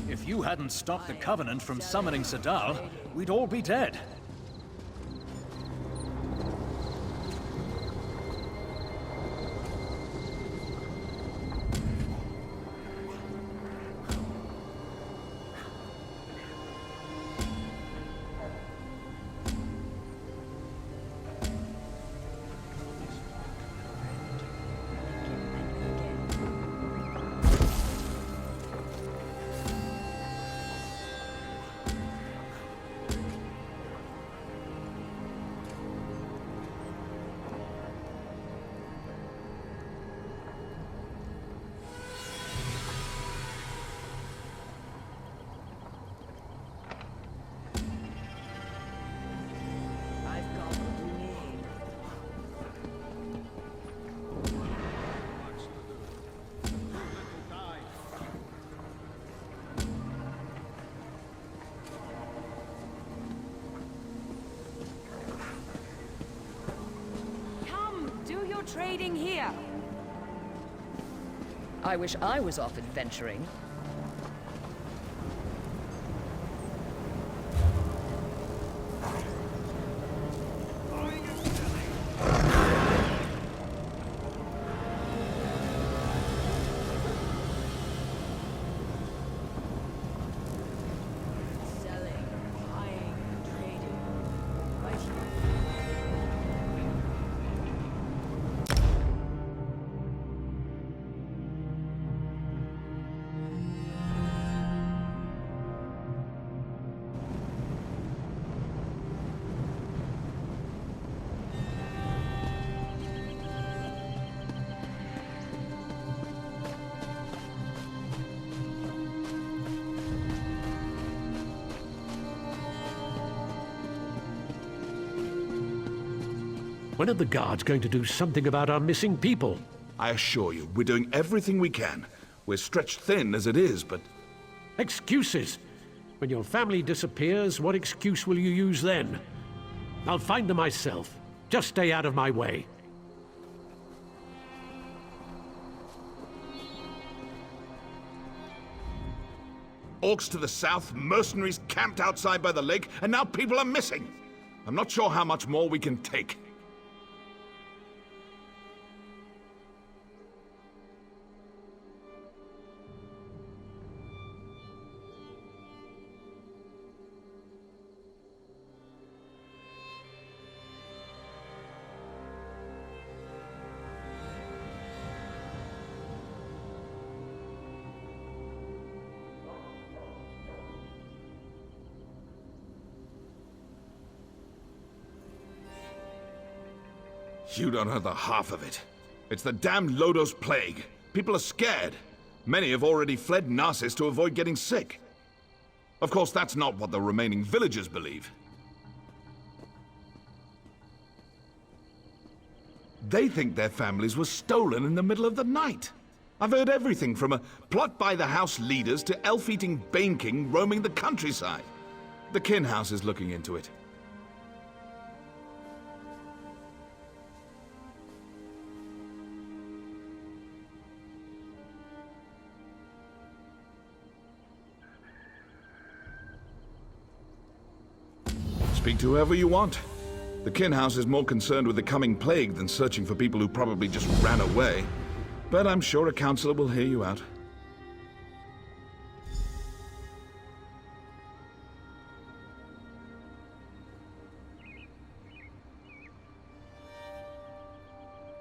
If you hadn't stopped the Covenant from summoning Sadal, we'd all be dead. Trading here. I wish I was off adventuring. When are the guards going to do something about our missing people? I assure you, we're doing everything we can. We're stretched thin as it is, but... Excuses! When your family disappears, what excuse will you use then? I'll find them myself. Just stay out of my way. Orcs to the south, mercenaries camped outside by the lake, and now people are missing! I'm not sure how much more we can take. You don't know the half of it. It's the damned Lodos plague. People are scared. Many have already fled Narsis to avoid getting sick. Of course, that's not what the remaining villagers believe. They think their families were stolen in the middle of the night. I've heard everything from a plot by the house leaders to elf-eating Bane King roaming the countryside. The Kin House is looking into it. Speak to whoever you want. The Kin House is more concerned with the coming plague than searching for people who probably just ran away. But I'm sure a counselor will hear you out.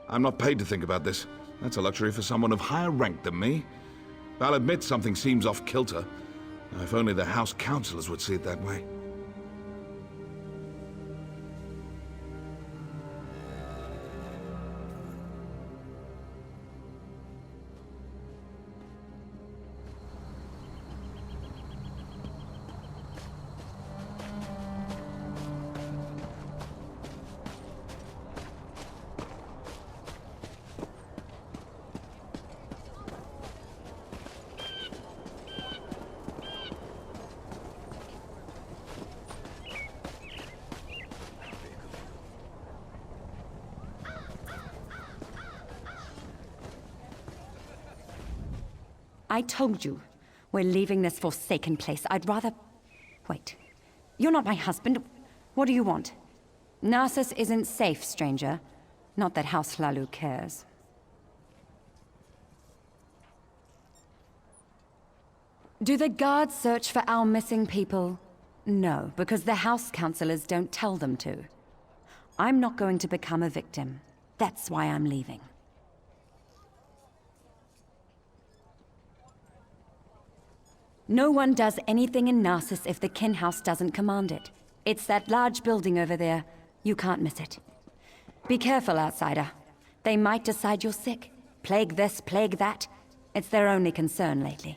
I'm not paid to think about this. That's a luxury for someone of higher rank than me. I'll admit something seems off kilter. If only the house counselors would see it that way. I told you, We're leaving this forsaken place. I'd rather... Wait. You're not my husband. What do you want? Narcissus isn't safe, stranger. Not that House Hlaalu cares. Do the guards search for our missing people? No, because the house counselors don't tell them to. I'm not going to become a victim. That's why I'm leaving. No one does anything in Narcissus if the Kin House doesn't command it. It's that large building over there. You can't miss it. Be careful, outsider. They might decide you're sick. Plague this, plague that. It's their only concern lately.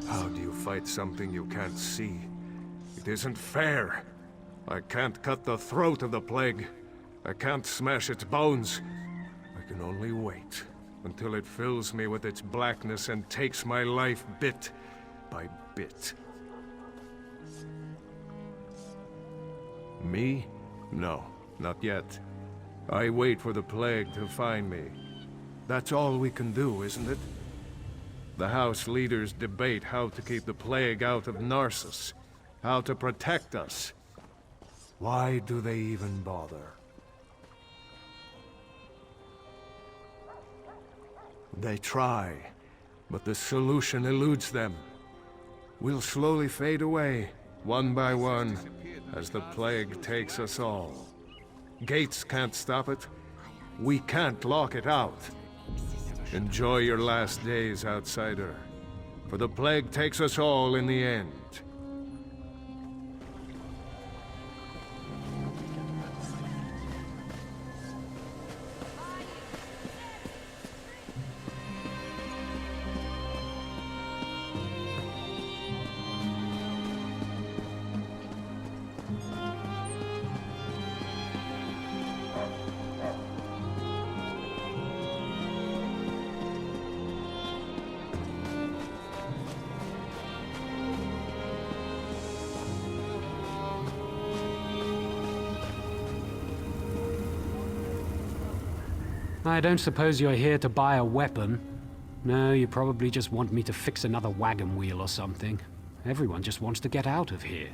How do you fight something you can't see? It isn't fair. I can't cut the throat of the plague. I can't smash its bones. I can only wait until it fills me with its blackness and takes my life bit by bit. Me? No, not yet. I wait for the plague to find me. That's all we can do, isn't it? The House leaders debate how to keep the plague out of Narcissus, how to protect us. Why do they even bother? They try, but the solution eludes them. We'll slowly fade away, one by one, as the plague takes us all. Gates can't stop it. We can't lock it out. Enjoy your last days, outsider, for the plague takes us all in the end. I don't suppose you're here to buy a weapon. No, you probably just want me to fix another wagon wheel or something. Everyone just wants to get out of here.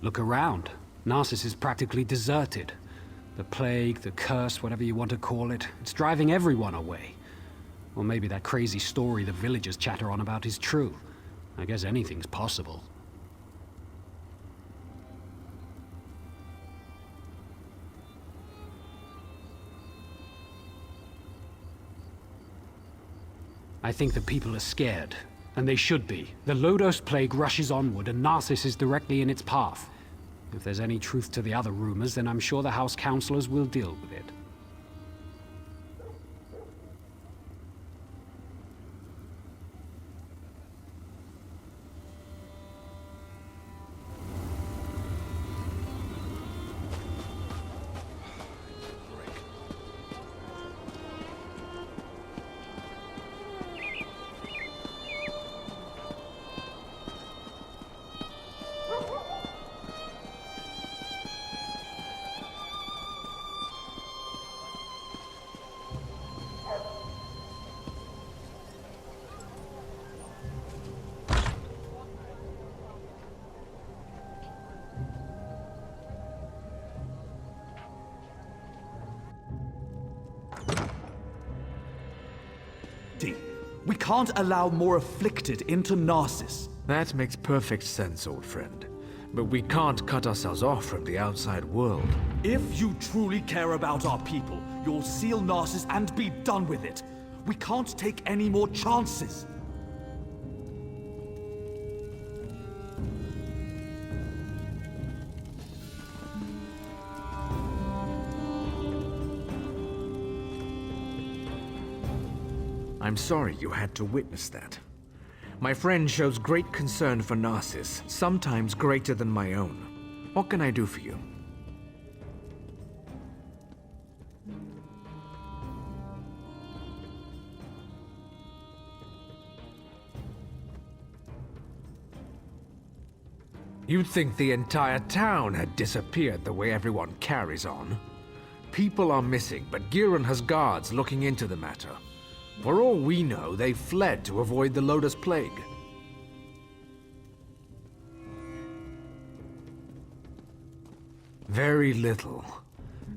Look around. Narcissus is practically deserted. The plague, the curse, whatever you want to call it, it's driving everyone away. Or maybe that crazy story the villagers chatter on about is true. I guess anything's possible. I think the people are scared, and they should be. The Lodos plague rushes onward, and Narcissus is directly in its path. If there's any truth to the other rumors, then I'm sure the House Councilors will deal with it. We can't allow more afflicted into Narcissus. That makes perfect sense, old friend. But we can't cut ourselves off from the outside world. If you truly care about our people, you'll seal Narcissus and be done with it. We can't take any more chances. I'm sorry you had to witness that. My friend shows great concern for Narcissus, sometimes greater than my own. What can I do for you? You'd think the entire town had disappeared the way everyone carries on. People are missing, but Giron has guards looking into the matter. For all we know, they fled to avoid the Lotus Plague. Very little.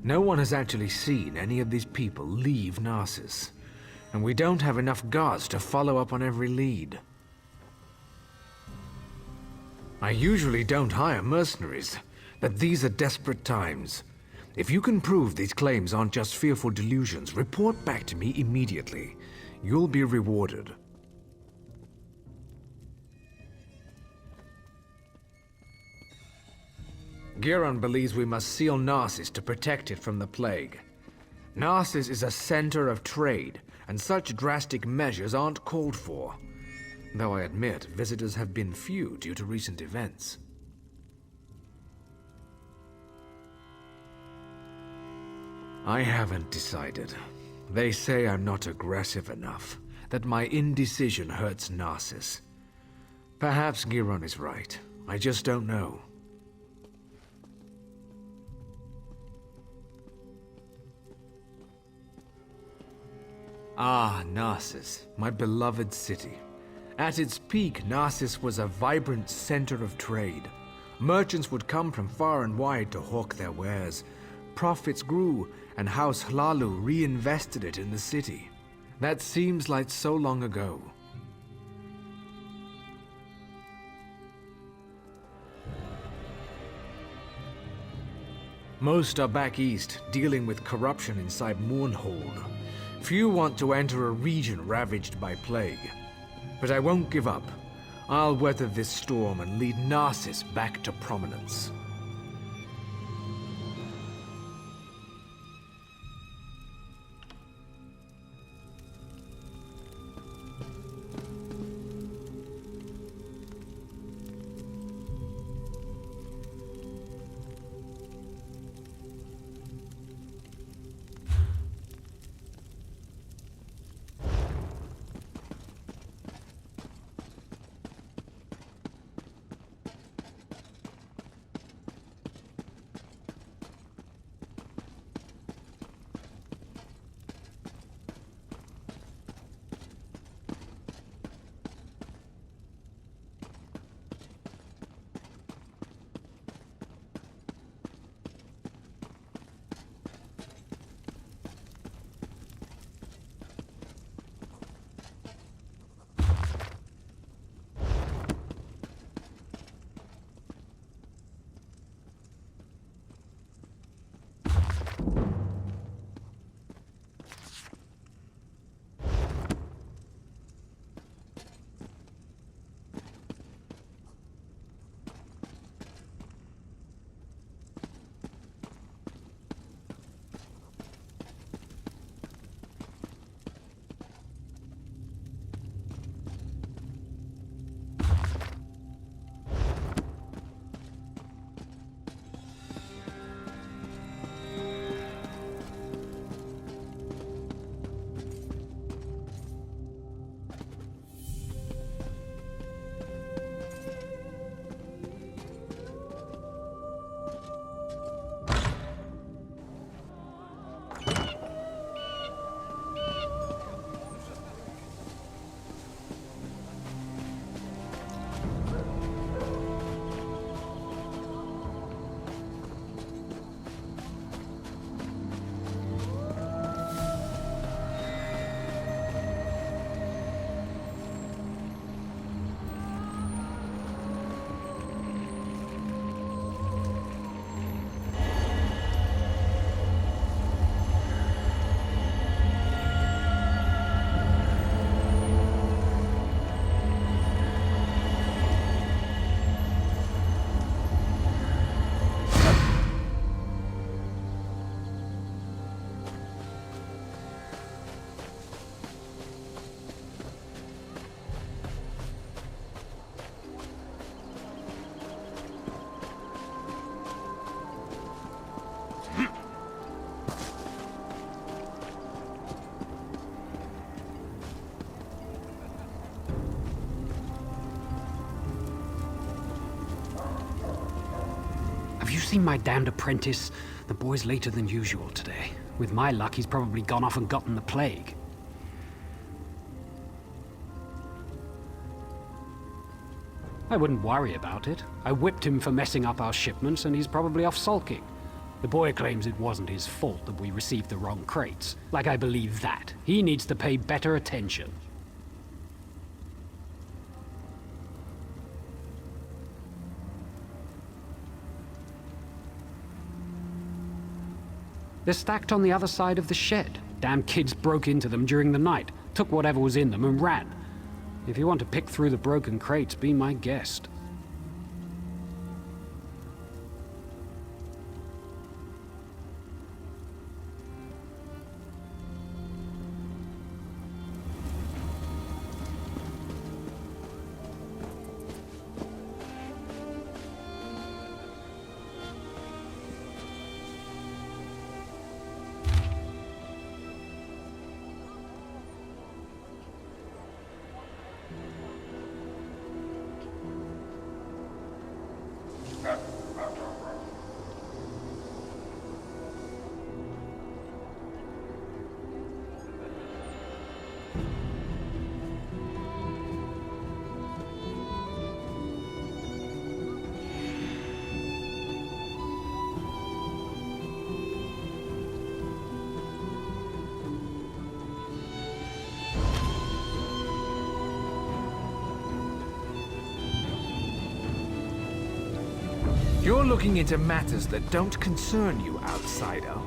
No one has actually seen any of these people leave Narcissus. And we don't have enough guards to follow up on every lead. I usually don't hire mercenaries, but these are desperate times. If you can prove these claims aren't just fearful delusions, report back to me immediately. You'll be rewarded. Giron believes we must seal Narcissus to protect it from the plague. Narcissus is a center of trade, and such drastic measures aren't called for. Though I admit, visitors have been few due to recent events. I haven't decided. They say I'm not aggressive enough, that my indecision hurts Narcissus. Perhaps Giron is right. I just don't know. Ah, Narcissus, my beloved city. At its peak, Narcissus was a vibrant center of trade. Merchants would come from far and wide to hawk their wares. Profits grew, and House Hlalu reinvested it in the city. That seems like so long ago. Most are back east, dealing with corruption inside Mournhold. Few want to enter a region ravaged by plague. But I won't give up. I'll weather this storm and lead Narcissus back to prominence. seen my damned apprentice? The boy's later than usual today. With my luck, he's probably gone off and gotten the plague. I wouldn't worry about it. I whipped him for messing up our shipments, and he's probably off sulking. The boy claims it wasn't his fault that we received the wrong crates. Like I believe that. He needs to pay better attention. They're stacked on the other side of the shed. Damn kids broke into them during the night, took whatever was in them and ran. If you want to pick through the broken crates, be my guest. You're looking into matters that don't concern you, outsider.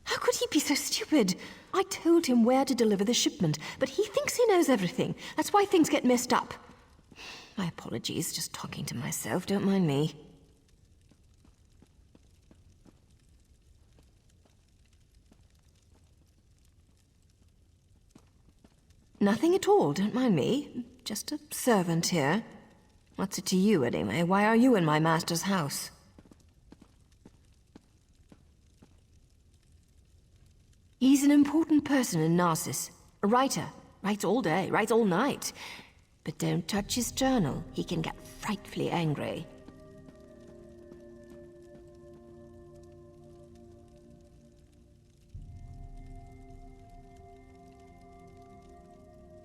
How could he be so stupid? I told him where to deliver the shipment, but he thinks he knows everything. That's why things get messed up. My apologies, just talking to myself, don't mind me. Nothing at all, don't mind me. Just a servant here. What's it to you, anyway? Why are you in my master's house? He's an important person in Narcissus. A writer. Writes all day, writes all night. But don't touch his journal. He can get frightfully angry.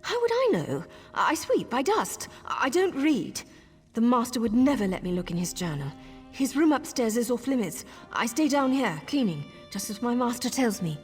How would I know? I sweep, I dust. I don't read. The master would never let me look in his journal. His room upstairs is off limits. I stay down here, cleaning, just as my master tells me.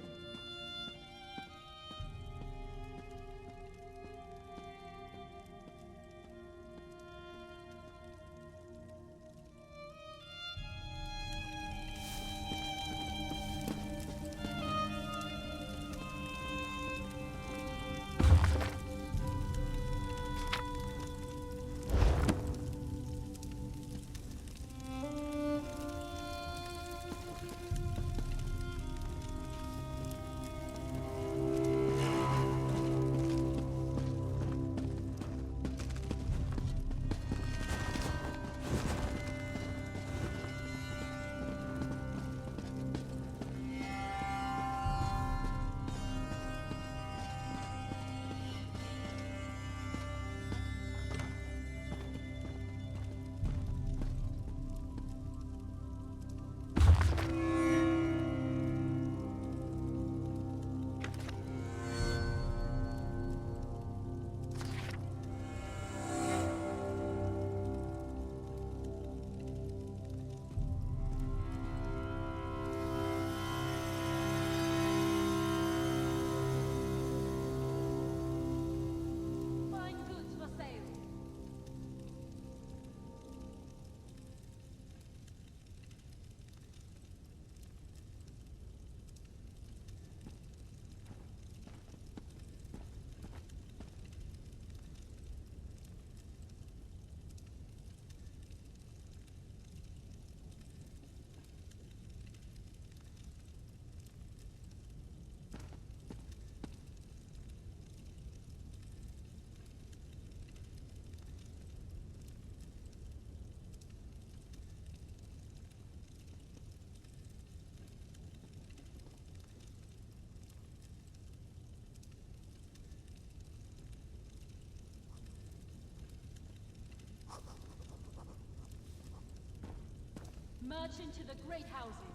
March into the great houses.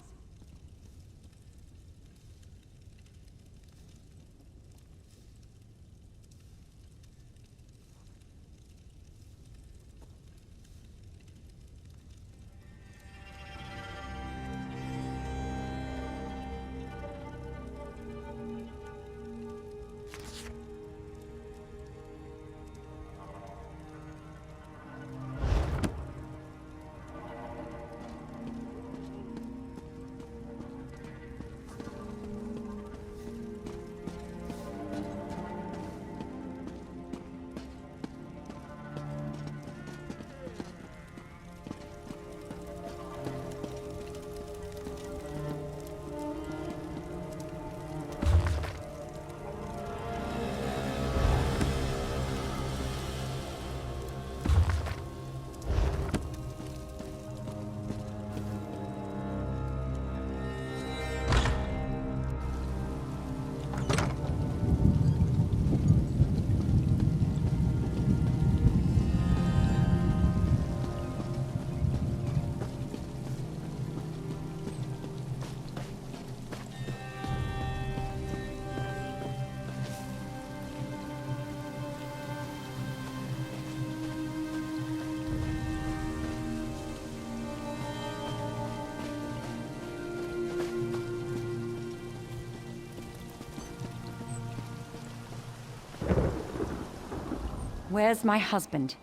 Where's my husband?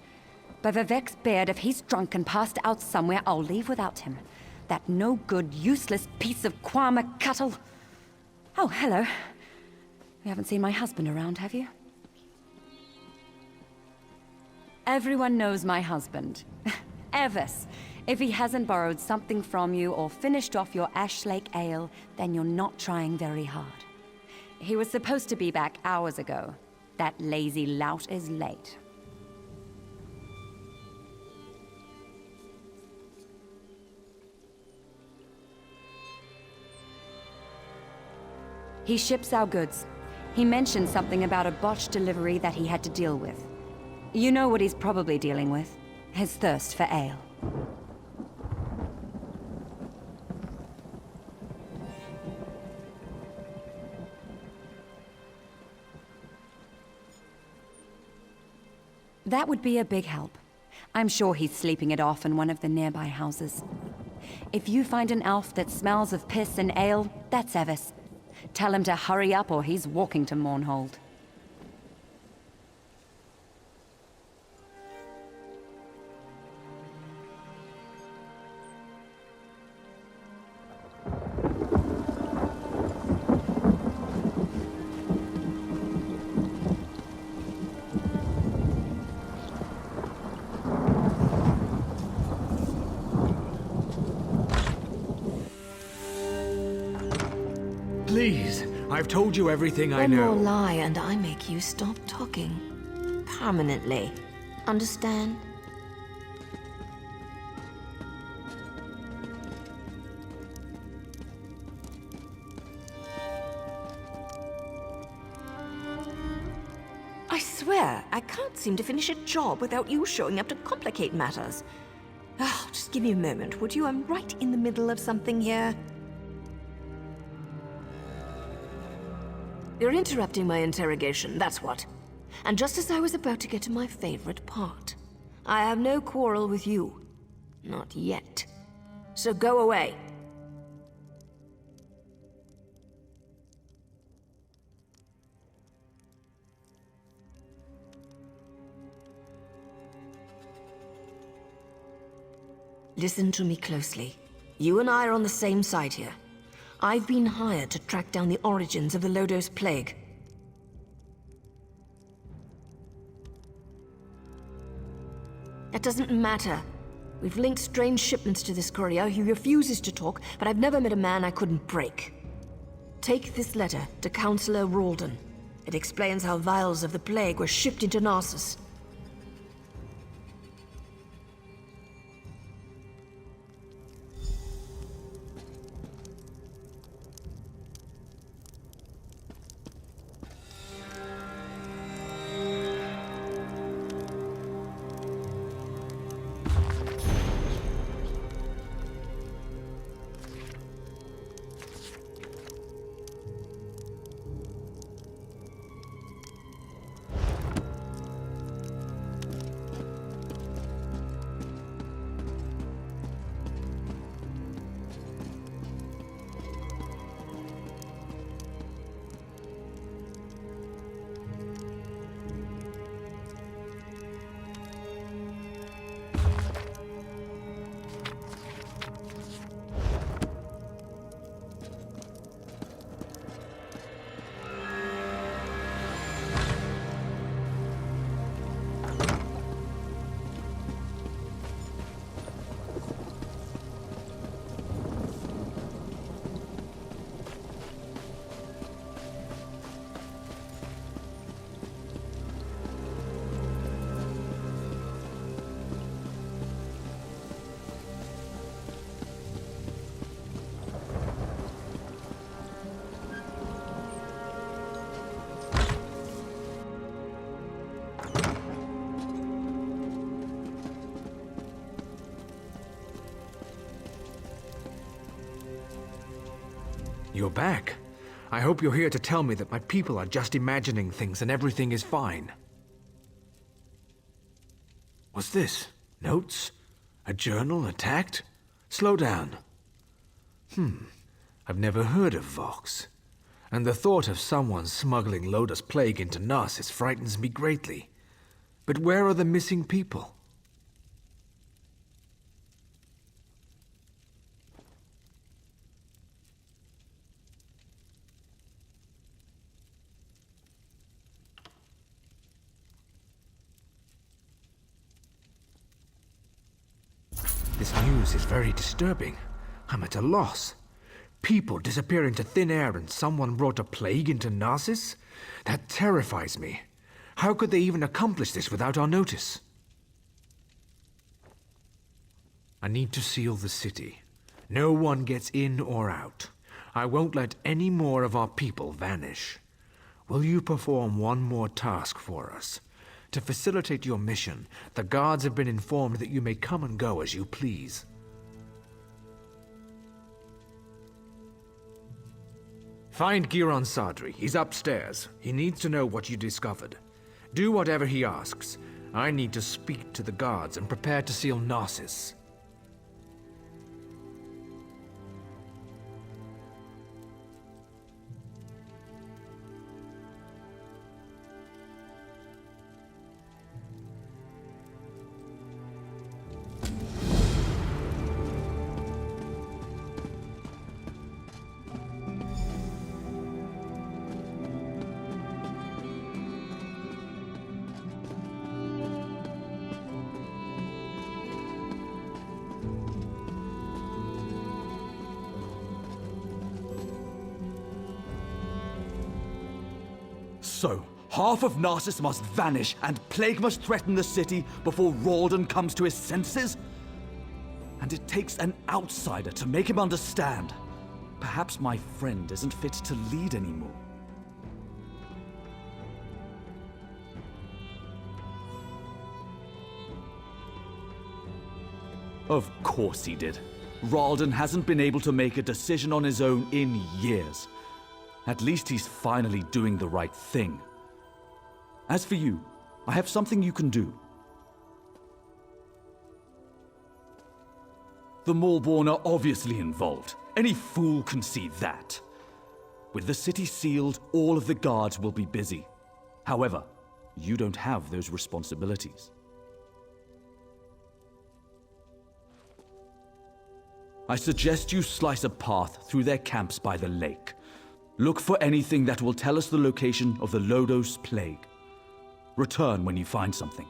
By Vivek's beard, if he's drunk and passed out somewhere, I'll leave without him. That no-good, useless piece of Kwama cuttle. Oh, hello. You haven't seen my husband around, have you? Everyone knows my husband. Evis. If he hasn't borrowed something from you or finished off your Ash Lake ale, then you're not trying very hard. He was supposed to be back hours ago. That lazy lout is late. He ships our goods. He mentioned something about a botched delivery that he had to deal with. You know what he's probably dealing with. His thirst for ale. That would be a big help. I'm sure he's sleeping it off in one of the nearby houses. If you find an elf that smells of piss and ale, that's Evis. Tell him to hurry up or he's walking to Mournhold. Please, I've told you everything I One know. more lie and I make you stop talking. Permanently. Understand? I swear, I can't seem to finish a job without you showing up to complicate matters. Oh, just give me a moment, would you? I'm right in the middle of something here. You're interrupting my interrogation, that's what. And just as I was about to get to my favorite part. I have no quarrel with you. Not yet. So go away. Listen to me closely. You and I are on the same side here. I've been hired to track down the origins of the Lodos Plague. That doesn't matter. We've linked strange shipments to this courier. He refuses to talk, but I've never met a man I couldn't break. Take this letter to Councillor Ralden. It explains how vials of the plague were shipped into Narcissus. You're back. I hope you're here to tell me that my people are just imagining things and everything is fine. What's this? Notes? A journal attacked? Slow down. I've never heard of Vox. And the thought of someone smuggling Loda's plague into Narcissus frightens me greatly. But where are the missing people? This news is very disturbing. I'm at a loss. People disappear into thin air and someone brought a plague into Narcissus? That terrifies me. How could they even accomplish this without our notice? I need to seal the city. No one gets in or out. I won't let any more of our people vanish. Will you perform one more task for us? To facilitate your mission, the guards have been informed that you may come and go as you please. Find Giron Sadri. He's upstairs. He needs to know what you discovered. Do whatever he asks. I need to speak to the guards and prepare to seal Narcissus. So, half of Narcissus must vanish and plague must threaten the city before Ralden comes to his senses? And it takes an outsider to make him understand. Perhaps my friend isn't fit to lead anymore. Of course he did. Ralden hasn't been able to make a decision on his own in years. At least he's finally doing the right thing. As for you, I have something you can do. The Maulborn are obviously involved. Any fool can see that. With the city sealed, all of the guards will be busy. However, you don't have those responsibilities. I suggest you slice a path through their camps by the lake. Look for anything that will tell us the location of the Lodos plague. Return when you find something.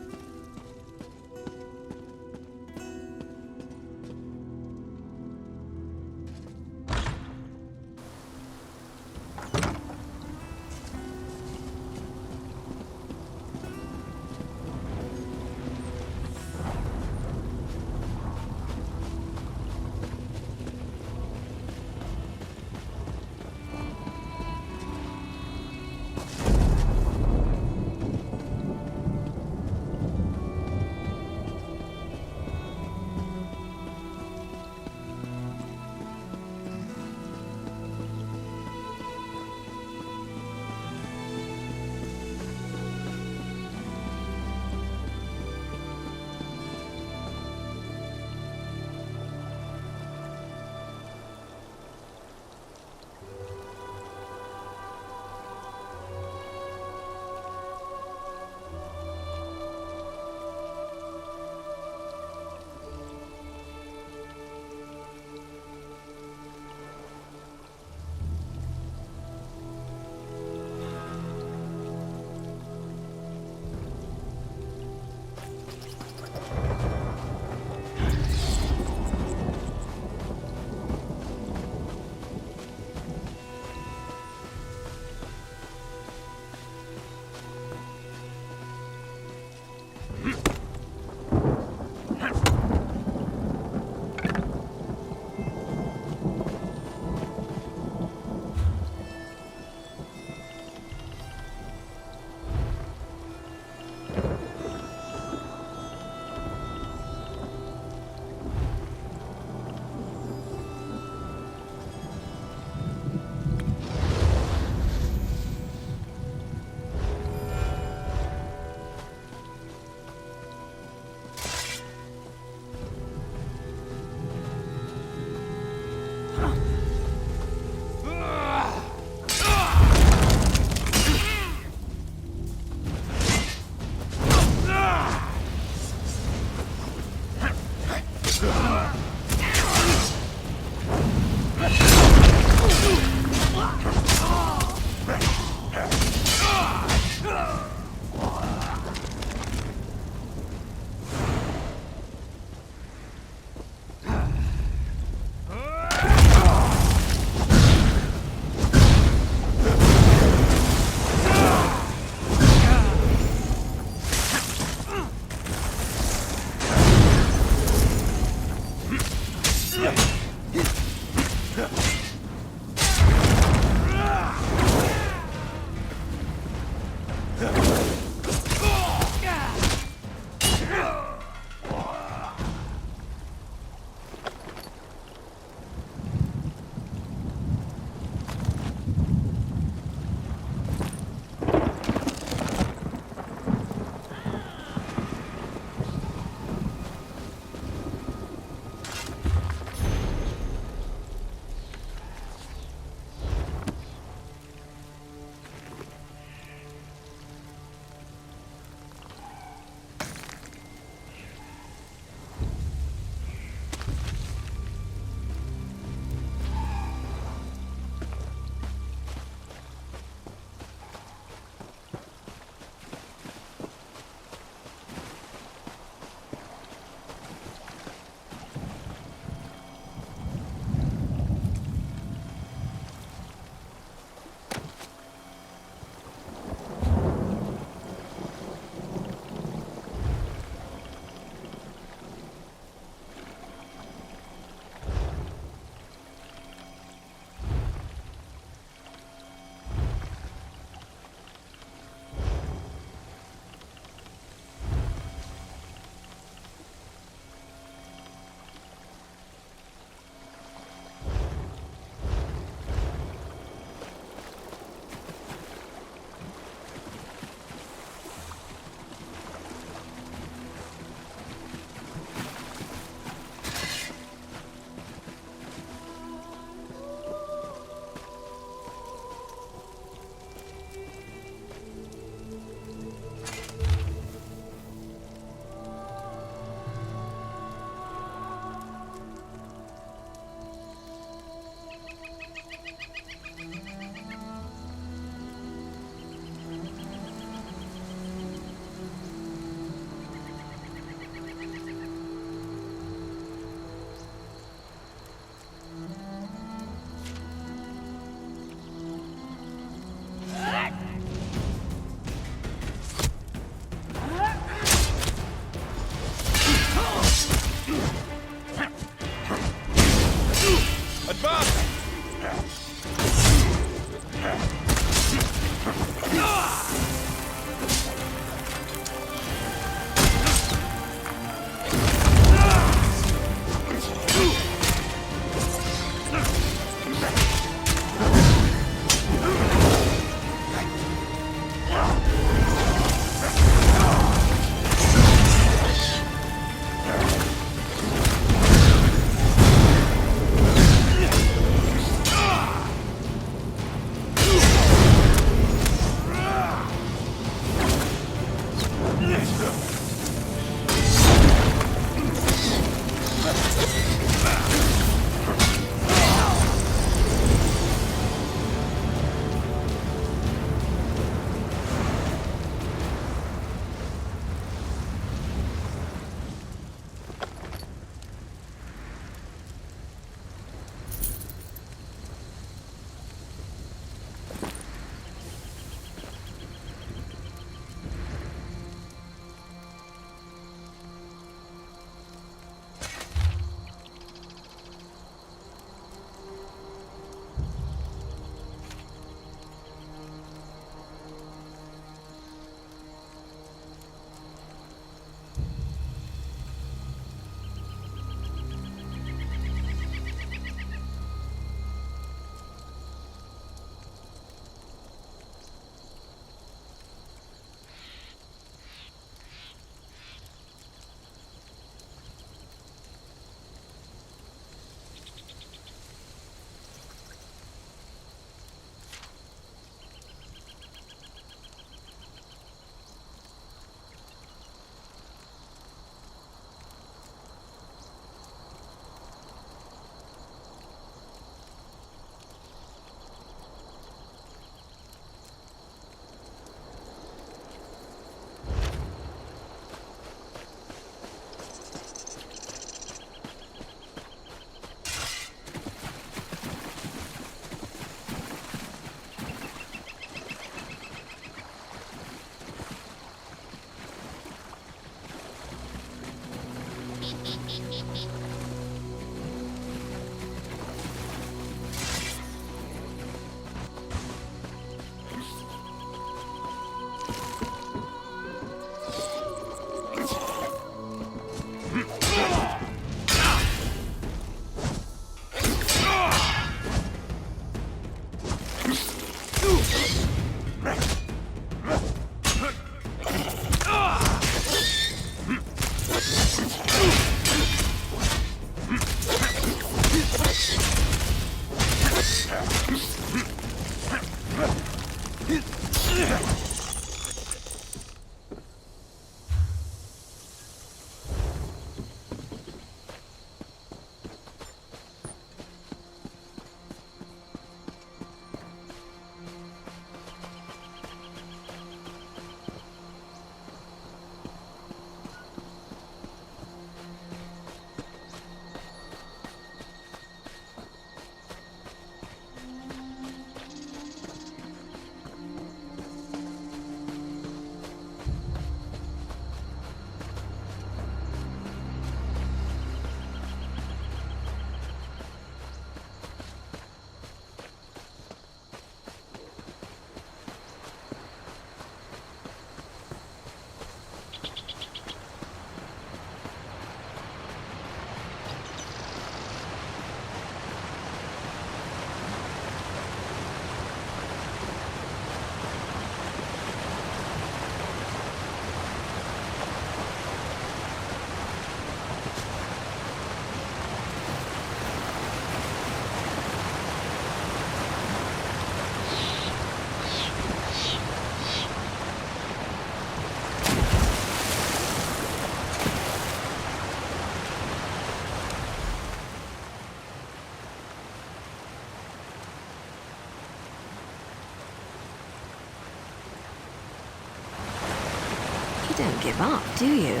don't give up, do you?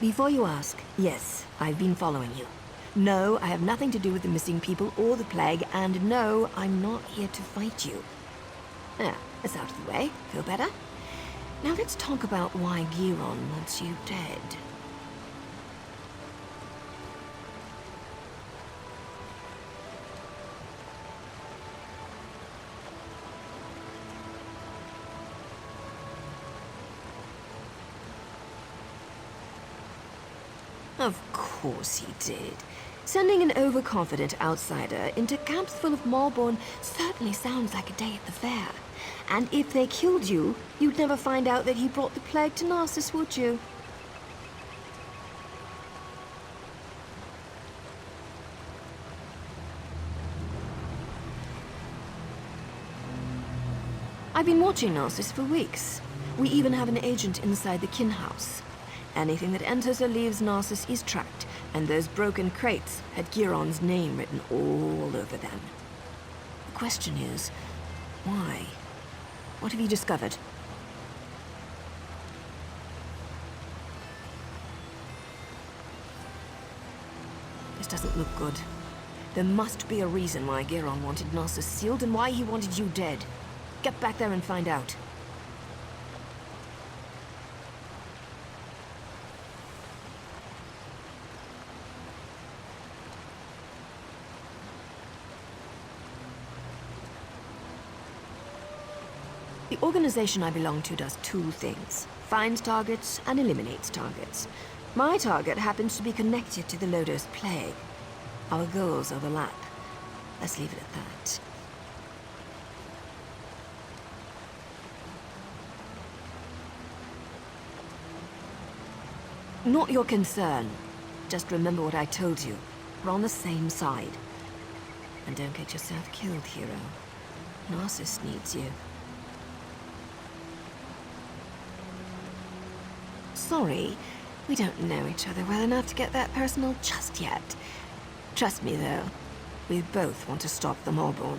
Before you ask, yes, I've been following you. No, I have nothing to do with the missing people or the plague, and no, I'm not here to fight you. There, it's out of the way. Feel better? Now let's talk about why Giron wants you dead. Of course he did. Sending an overconfident outsider into camps full of Malborn certainly sounds like a day at the fair. And if they killed you, you'd never find out that he brought the plague to Narcissus, would you? I've been watching Narcissus for weeks. We even have an agent inside the kin house. Anything that enters or leaves Narcissus is tracked, and those broken crates had Giron's name written all over them. The question is, why? What have you discovered? This doesn't look good. There must be a reason why Giron wanted Narcissus sealed and why he wanted you dead. Get back there and find out. The organization I belong to does two things: finds targets and eliminates targets. My target happens to be connected to the Lodos plague. Our goals overlap. Let's leave it at that. Not your concern. Just remember what I told you. We're on the same side. And don't get yourself killed, hero. Narcissus needs you. Sorry, we don't know each other well enough to get that personal just yet. Trust me, though. We both want to stop the Malborn.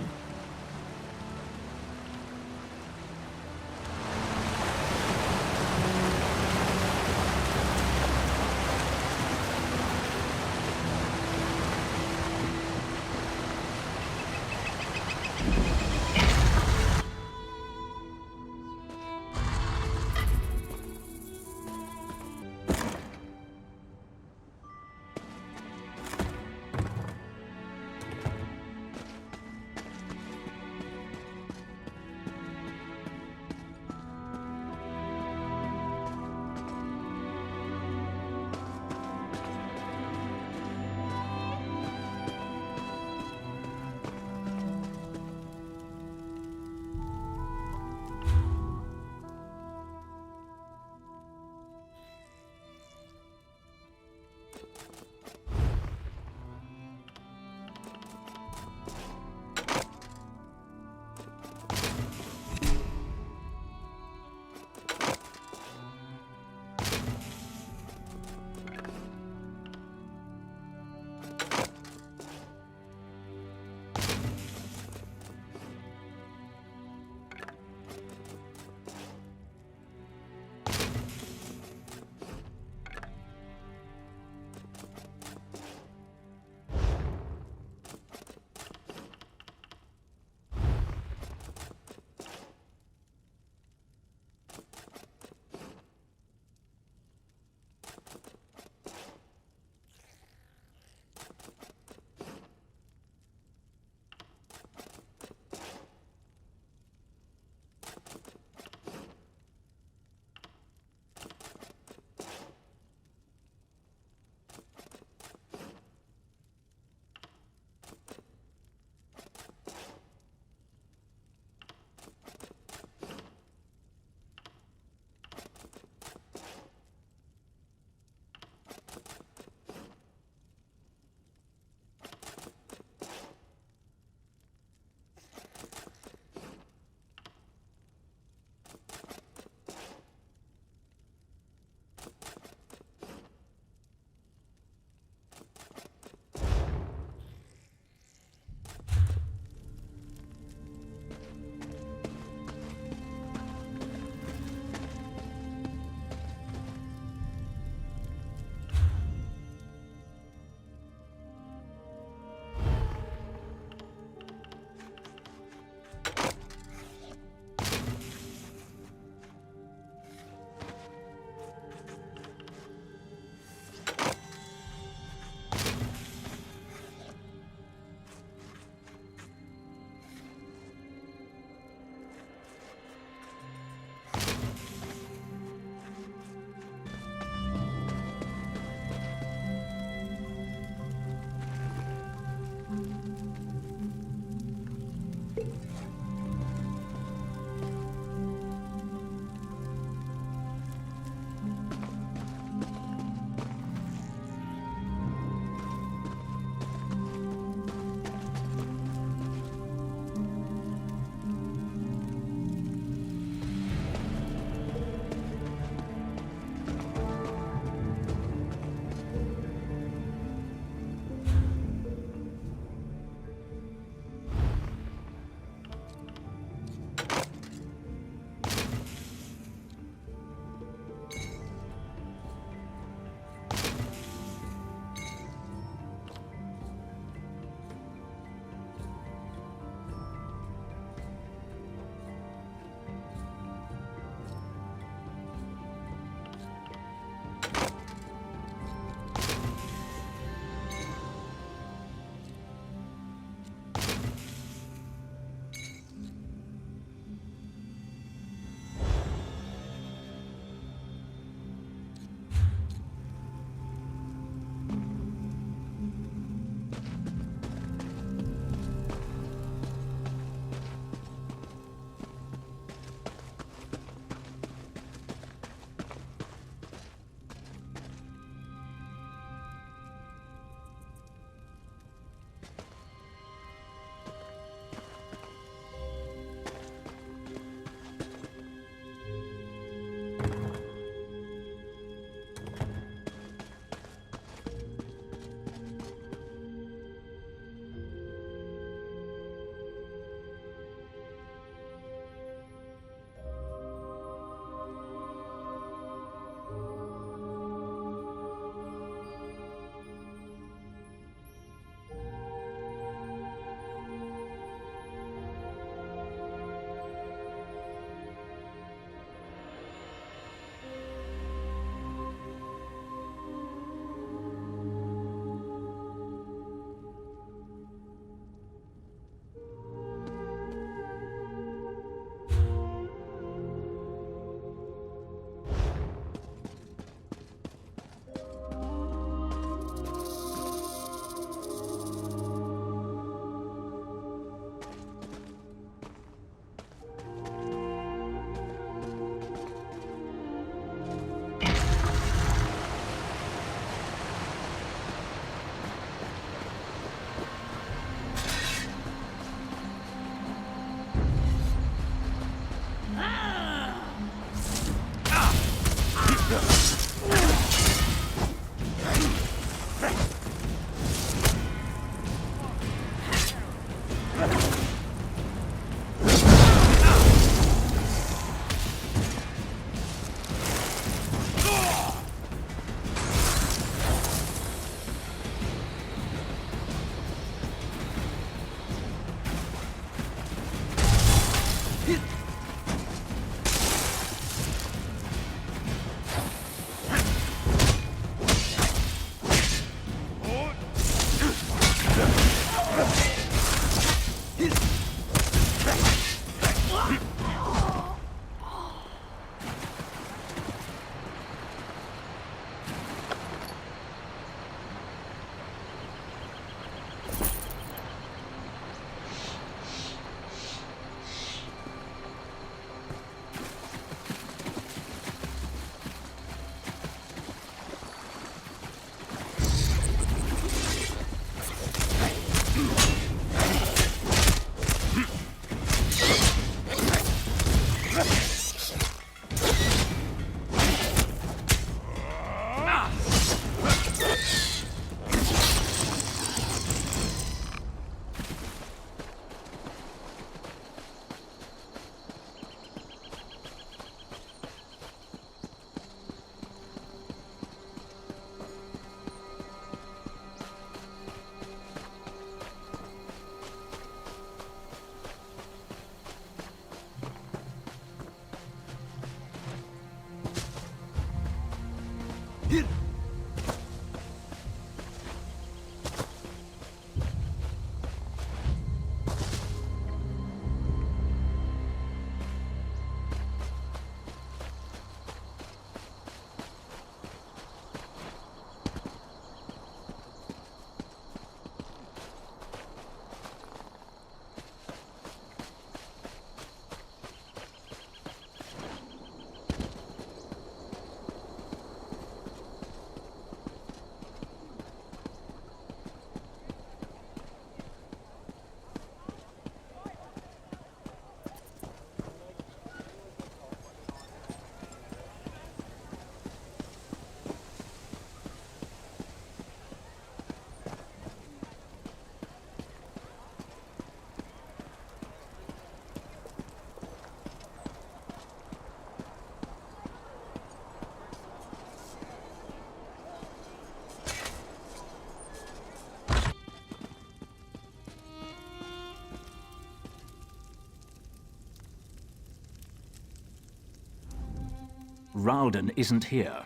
Ralden isn't here.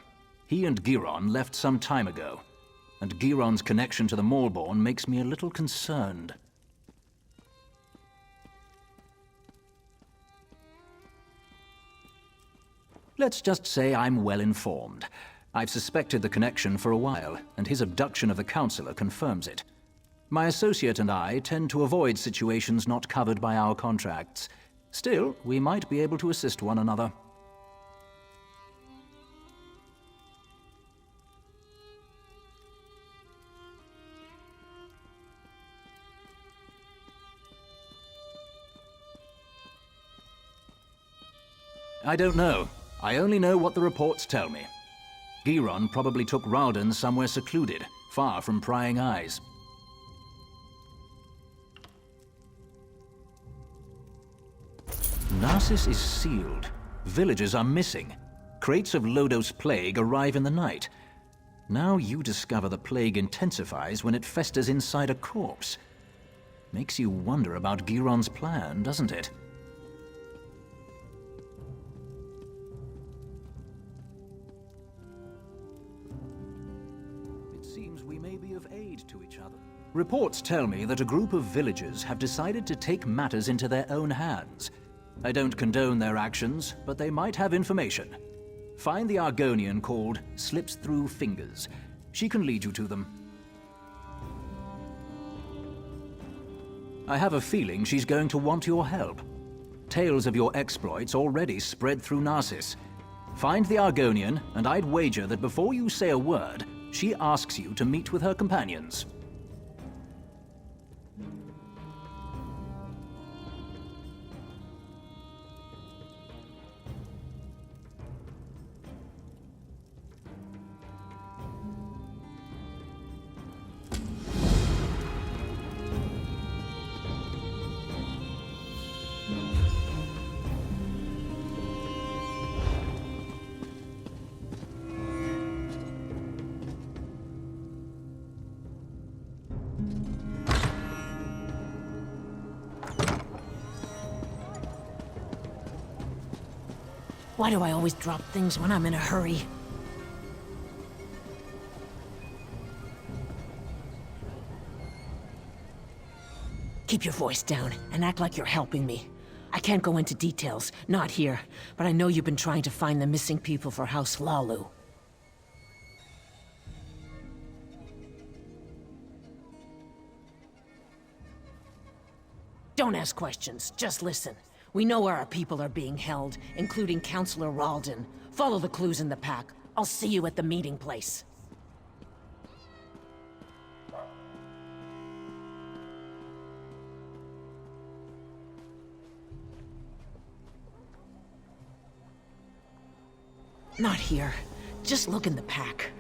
He and Giron left some time ago, and Giron's connection to the Maulborn makes me a little concerned. Let's just say I'm well informed. I've suspected the connection for a while, and his abduction of the Councillor confirms it. My associate and I tend to avoid situations not covered by our contracts. Still, we might be able to assist one another. I don't know. I only know what the reports tell me. Giron probably took Ralden somewhere secluded, far from prying eyes. Narsis is sealed. Villagers are missing. Crates of Lodos plague arrive in the night. Now you discover the plague intensifies when it festers inside a corpse. Makes you wonder about Giron's plan, doesn't it? To each other. Reports tell me that a group of villagers have decided to take matters into their own hands. I don't condone their actions, but they might have information. Find the Argonian called Slips Through Fingers. She can lead you to them. I have a feeling she's going to want your help. Tales of your exploits already spread through Narsis. Find the Argonian, and I'd wager that before you say a word, she asks you to meet with her companions. Why do I always drop things when I'm in a hurry? Keep your voice down and act like you're helping me. I can't go into details, not here, but I know you've been trying to find the missing people for House Lalu. Don't ask questions, just listen. We know where our people are being held, including Councillor Ralden. Follow the clues in the pack. I'll see you at the meeting place. Not here. Just look in the pack.